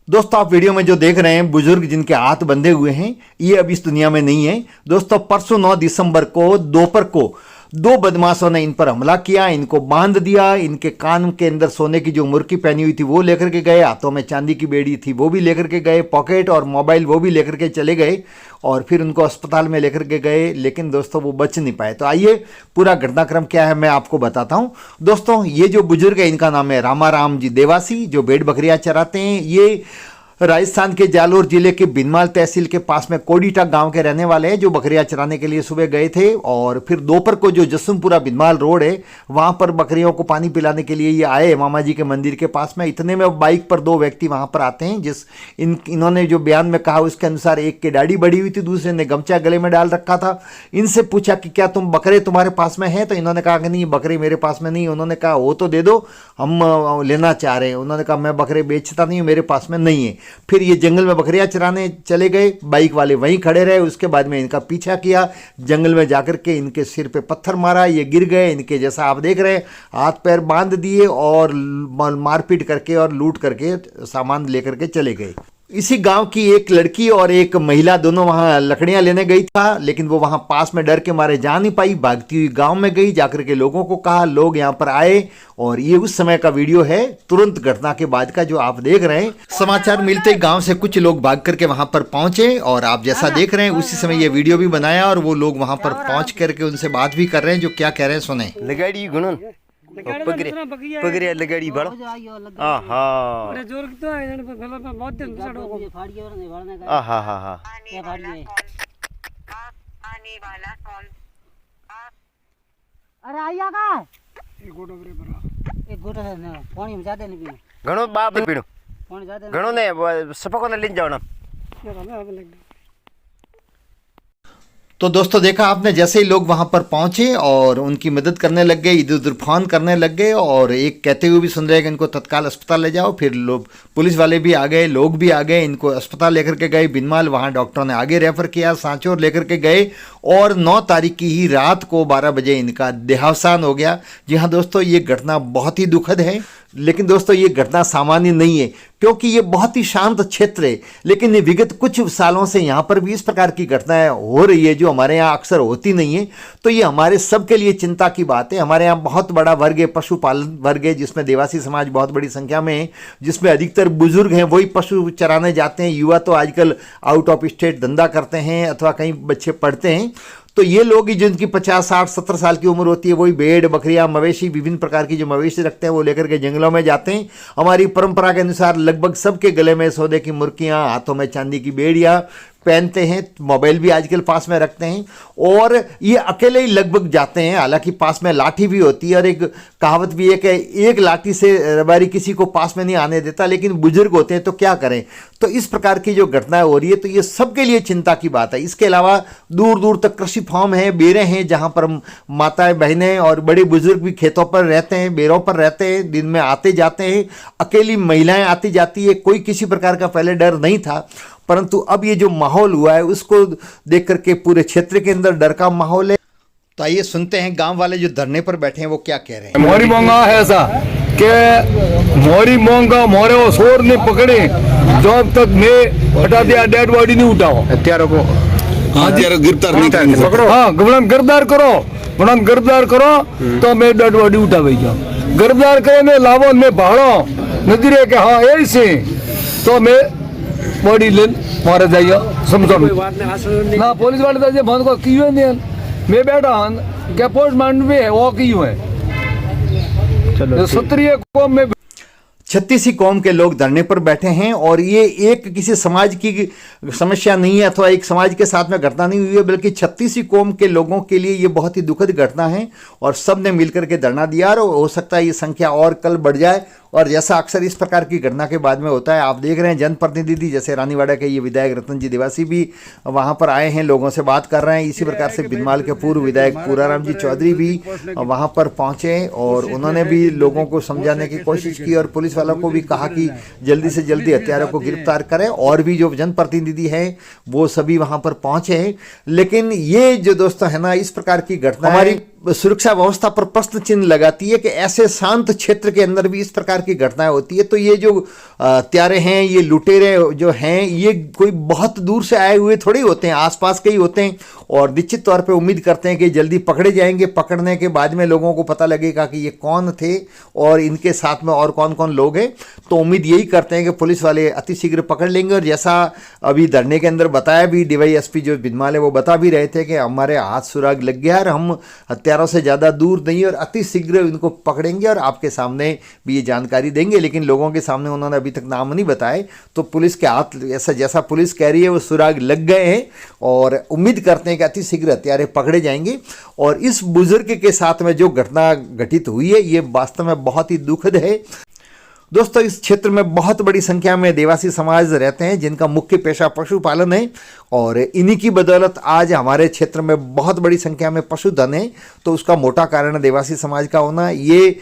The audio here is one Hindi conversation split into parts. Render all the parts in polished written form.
दोस्तों आप वीडियो में जो देख रहे हैं बुजुर्ग जिनके हाथ बंधे हुए हैं, ये अब इस दुनिया में नहीं है। दोस्तों परसों 9 दिसंबर को दोपहर को दो बदमाशों ने इन पर हमला किया, इनको बांध दिया, इनके कान के अंदर सोने की जो मुर्की पहनी हुई थी वो लेकर के गए, हाथों में चांदी की बेड़ी थी वो भी लेकर के गए, पॉकेट और मोबाइल वो भी लेकर के चले गए और फिर उनको अस्पताल में लेकर के गए। लेकिन दोस्तों वो बच नहीं पाए। तो आइए पूरा घटनाक्रम क्या है मैं आपको बताता हूं। दोस्तों ये जो बुजुर्ग है इनका नाम है रामाराम जी देवासी, जो भेड़ बकरियां चराते हैं। ये राजस्थान के जालोर जिले के बिनमाल तहसील के पास में कोडीटा गांव के रहने वाले हैं, जो बकरियां चराने के लिए सुबह गए थे और फिर दोपहर को जो जसुमपुरा बिनमाल रोड है वहां पर बकरियों को पानी पिलाने के लिए ये आए मामा जी के मंदिर के पास में। इतने में बाइक पर दो व्यक्ति वहां पर आते हैं। इन्होंने जो बयान में कहा उसके अनुसार एक की दाढ़ी बढ़ी हुई थी, दूसरे ने गमछा गले में डाल रखा था। इनसे पूछा कि क्या तुम बकरे तुम्हारे पास में है? तो इन्होंने कहा कि नहीं बकरे मेरे पास में नहीं। उन्होंने कहा वो तो दे दो, हम लेना चाह रहे हैं। उन्होंने कहा मैं बकरे बेचता नहीं हूँ, मेरे पास में नहीं है। फिर ये जंगल में बकरियां चराने चले गए, बाइक वाले वहीं खड़े रहे। उसके बाद में इनका पीछा किया, जंगल में जाकर के इनके सिर पे पत्थर मारा, ये गिर गए। इनके जैसा आप देख रहे हैं हाथ पैर बांध दिए और मारपीट करके और लूट करके सामान लेकर के चले गए। इसी गांव की एक लड़की और एक महिला दोनों वहां लकड़ियां लेने गई था, लेकिन वो वहां पास में डर के मारे जा नहीं पाई, भागती हुई गांव में गई। जाकर के लोगों को कहा, लोग यहां पर आए और ये उस समय का वीडियो है, तुरंत घटना के बाद का जो आप देख रहे हैं। समाचार मिलते गांव से कुछ लोग भाग करके वहां पर पहुंचे और आप जैसा देख रहे हैं उसी समय ये वीडियो भी बनाया और वो लोग वहां पर पहुंच करके उनसे बात भी कर रहे हैं। जो क्या कह रहे हैं सुने। पगड़िया लगाड़ी बड़ा आहा अरे जोर तो है जन गला पे बहुत दिन सड़ो फाड़ी और नहीं भरने का आहा हा हा ये फाड़ी है आने वाला कॉल अरे आइया का एक गोटो बरे बरा एक गोटो है ना पानी में ज्यादा नहीं पीना घणो बाप ने पीणो पानी ज्यादा घणो ने सपको ने ले जाओ ना ये वाला अब लग तो दोस्तों देखा आपने, जैसे ही लोग वहां पर पहुंचे और उनकी मदद करने लग गए, इधर उधर फोन करने लग गए और एक कहते हुए भी सुन रहे हैं कि इनको तत्काल अस्पताल ले जाओ। फिर लोग पुलिस वाले भी आ गए, लोग भी आ गए, इनको अस्पताल लेकर के गए बिनमाल। वहां डॉक्टरों ने आगे रेफर किया, सांचौर लेकर के गए और 9 तारीख की ही रात को 12 बजे इनका देहावसान हो गया। जी हाँ दोस्तों, ये घटना बहुत ही दुखद है। लेकिन दोस्तों ये घटना सामान्य नहीं है, क्योंकि ये बहुत ही शांत क्षेत्र है। लेकिन विगत कुछ सालों से यहाँ पर भी इस प्रकार की घटनाएं हो रही है जो हमारे यहाँ अक्सर होती नहीं है। तो ये हमारे सबके लिए चिंता की बात है। हमारे यहाँ बहुत बड़ा वर्ग है, पशुपालन वर्ग है, जिसमें देवासी समाज बहुत बड़ी संख्या में है, जिसमें अधिकतर बुजुर्ग हैं, वही पशु चराने जाते हैं। युवा तो आजकल आउट ऑफ स्टेट धंधा करते हैं अथवा कहीं बच्चे पढ़ते हैं। तो ये लोग ही जिनकी 50, 60, 70 साल की उम्र होती है वही भेड़ बकरियां मवेशी विभिन्न प्रकार की जो मवेशी रखते हैं वो लेकर के जंगलों में जाते हैं। हमारी परंपरा के अनुसार लगभग सबके गले में सोने की मुर्कियां, हाथों में चांदी की बेड़ियां पहनते हैं, मोबाइल भी आजकल पास में रखते हैं और ये अकेले ही लगभग जाते हैं। हालांकि पास में लाठी भी होती है और एक कहावत भी है कि एक लाठी से रबारी किसी को पास में नहीं आने देता, लेकिन बुजुर्ग होते हैं तो क्या करें। तो इस प्रकार की जो घटनाएं हो रही है तो ये सबके लिए चिंता की बात है। इसके अलावा दूर दूर तक कृषि फार्म है, बेरें हैं, जहां पर माताएं बहनें और बड़े बुजुर्ग भी खेतों पर रहते हैं, बेरों पर रहते हैं, दिन में आते जाते हैं। अकेली महिलाएं आती जाती है, कोई किसी प्रकार का पहले डर नहीं था, परंतु अब ये जो माहौल हुआ है उसको देख करके पूरे क्षेत्र के अंदर डर का माहौल है। तो आइए सुनते हैं गांव वाले जो धरने पर बैठे हैं वो क्या कह रहे हैं। मोरी मोंगा है ऐसा कि मोरी मोंगा मोरे वो शोर ने पकड़े जब तक मैं हटा दिया डेड बॉडी नहीं उठाओ हत्यारों को गिरफ्तार नहीं करेंगे। हाँ गिरफ्तार करो, गिरफ्तार करो तो मैं डेड बॉडी उठा भाई जाऊँ। गिरफ्तार करे मैं लावो मैं भाड़ो नजरे के हाँ ऐसे तो मैं बॉडी ले मारे जाइए समझो ना। पुलिस वाले तो बंद को क्यों नहीं मैं बैठा हूँ क्या पोस्टमार्टम भी है वो क्यों है। चलो 70 कौम में 36 कौम के लोग धरने पर बैठे हैं और ये एक किसी समाज की समस्या नहीं है अथवा एक समाज के साथ में घटना नहीं हुई है, बल्कि 36 कौम के लोगों के लिए ये बहुत ही दुखद घटना है और सब ने मिलकर के धरना दिया और हो सकता है ये संख्या और कल बढ़ जाए। और जैसा अक्सर इस प्रकार की घटना के बाद में होता है, आप देख रहे हैं जनप्रतिनिधि जैसे रानीवाड़ा के ये विधायक रतन जी देवासी भी वहां पर आए हैं, लोगों से बात कर रहे हैं। इसी प्रकार से बिनमाल के पूर्व विधायक पूराराम जी चौधरी भी वहां पर पहुंचे और उन्होंने भी लोगों को समझाने की कोशिश की और पुलिस वालों को भी कहा कि जल्दी से जल्दी हत्यारों को गिरफ्तार करें। और भी जो जनप्रतिनिधि हैं वो सभी वहां पर पहुंचे हैं। लेकिन ये जो दोस्तों है ना, इस प्रकार की घटना हमारी सुरक्षा व्यवस्था पर प्रश्न चिन्ह लगाती है कि ऐसे शांत क्षेत्र के अंदर भी इस प्रकार प्रकार की घटनाएं होती है। तो ये जो हत्यारे हैं, ये लुटेरे जो हैं, ये कोई बहुत दूर से आए हुए थोड़ी होते हैं, आसपास के ही होते हैं और निश्चित तौर पे उम्मीद करते हैं कि जल्दी पकड़े जाएंगे। पकड़ने के बाद में लोगों को पता लगेगा कि ये कौन थे और इनके साथ में और कौन कौन लोग हैं। तो उम्मीद यही करते हैं कि पुलिस वाले अतिशीघ्र पकड़ लेंगे। और जैसा अभी धरने के अंदर बताया भी DYSP जो बिंदमाल है वो बता भी रहे थे कि हमारे हाथ सुराग लग गया और हम हत्यारों से ज़्यादा दूर नहीं और अतिशीघ्र इनको पकड़ेंगे और आपके सामने भी ये जानकारी देंगे। लेकिन लोगों के सामने उन्होंने अभी तक नाम नहीं बताए। तो पुलिस के हाथ ऐसा जैसा पुलिस कह रही है वो सुराग लग गए हैं और उम्मीद करते हैं कि अतिशीघ्र हत्यारे पकड़े जाएंगे। और इस बुजुर्ग के साथ में जो घटना घटित हुई है ये वास्तव में बहुत ही दुखद है। दोस्तों, इस क्षेत्र में बहुत बड़ी संख्या में आदिवासी समाज रहते हैं जिनका मुख्य पेशा पशुपालन है और इन्हीं की बदौलत आज हमारे क्षेत्र में बहुत बड़ी संख्या में पशुधन है। तो उसका मोटा कारण आदिवासी समाज का होना। ये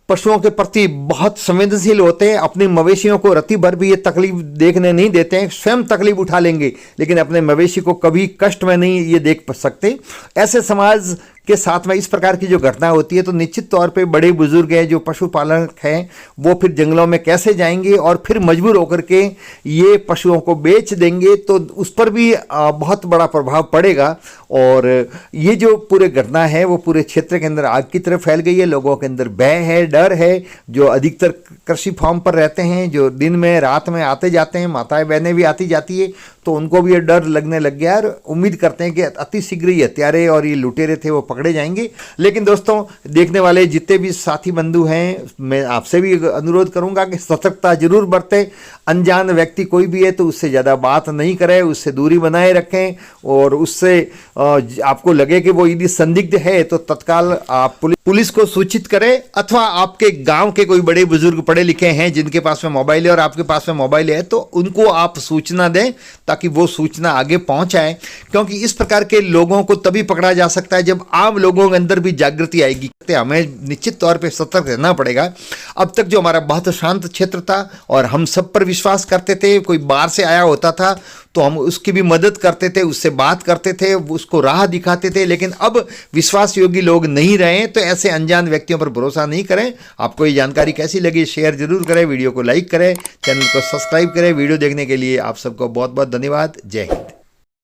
पशुओं के प्रति बहुत संवेदनशील होते हैं। अपने मवेशियों को रत्ती भर भी ये तकलीफ देखने नहीं देते हैं। स्वयं तकलीफ उठा लेंगे लेकिन अपने मवेशी को कभी कष्ट में नहीं ये देख सकते। ऐसे समाज के साथ में इस प्रकार की जो घटना होती है तो निश्चित तौर पे बड़े बुजुर्ग हैं जो पशुपालक हैं वो फिर जंगलों में कैसे जाएंगे और फिर मजबूर होकर के ये पशुओं को बेच देंगे। तो उस पर भी बहुत बड़ा प्रभाव पड़ेगा। और ये जो पूरे घटना है वो पूरे क्षेत्र के अंदर आग की तरह फैल गई है। लोगों के अंदर भय है, डर है। जो अधिकतर कृषि फार्म पर रहते हैं, जो दिन में रात में आते जाते हैं, माताएं बहनें भी आती जाती है, तो उनको भी ये डर लगने लग गया। और उम्मीद करते हैं कि अतिशीघ्र ये हत्यारे और ये लुटेरे थे वो पकड़े जाएंगे। लेकिन दोस्तों, देखने वाले जितने भी साथी बंधु हैं, मैं आपसे भी अनुरोध करूंगा कि सतर्कता जरूर बरतें। अनजान व्यक्ति कोई भी है तो उससे ज़्यादा बात नहीं करें, उससे दूरी बनाए रखें। और उससे आपको लगे कि वो यदि संदिग्ध है तो तत्काल आप पुलिस को सूचित करें। अथवा आपके गांव के कोई बड़े बुजुर्ग पढ़े लिखे हैं जिनके पास में मोबाइल है और आपके पास में मोबाइल है तो उनको आप सूचना दें ताकि वो सूचना आगे पहुंचाए। क्योंकि इस प्रकार के लोगों को तभी पकड़ा जा सकता है जब आम लोगों के अंदर भी जागृति आएगी। हमें निश्चित तौर पे सतर्क रहना पड़ेगा। अब तक जो हमारा बहुत शांत क्षेत्र था और हम सब पर विश्वास करते थे, कोई बाहर से आया होता था तो हम उसकी भी मदद करते थे, उससे बात करते थे, उसको राह दिखाते थे। लेकिन अब विश्वास योग्य लोग नहीं रहे तो ऐसे अनजान व्यक्तियों पर भरोसा नहीं करें। आपको ये जानकारी कैसी लगी शेयर जरूर करें, वीडियो को लाइक करें, चैनल को सब्सक्राइब करें। वीडियो देखने के लिए आप सबको बहुत बहुत धन्यवाद। जय हिंद।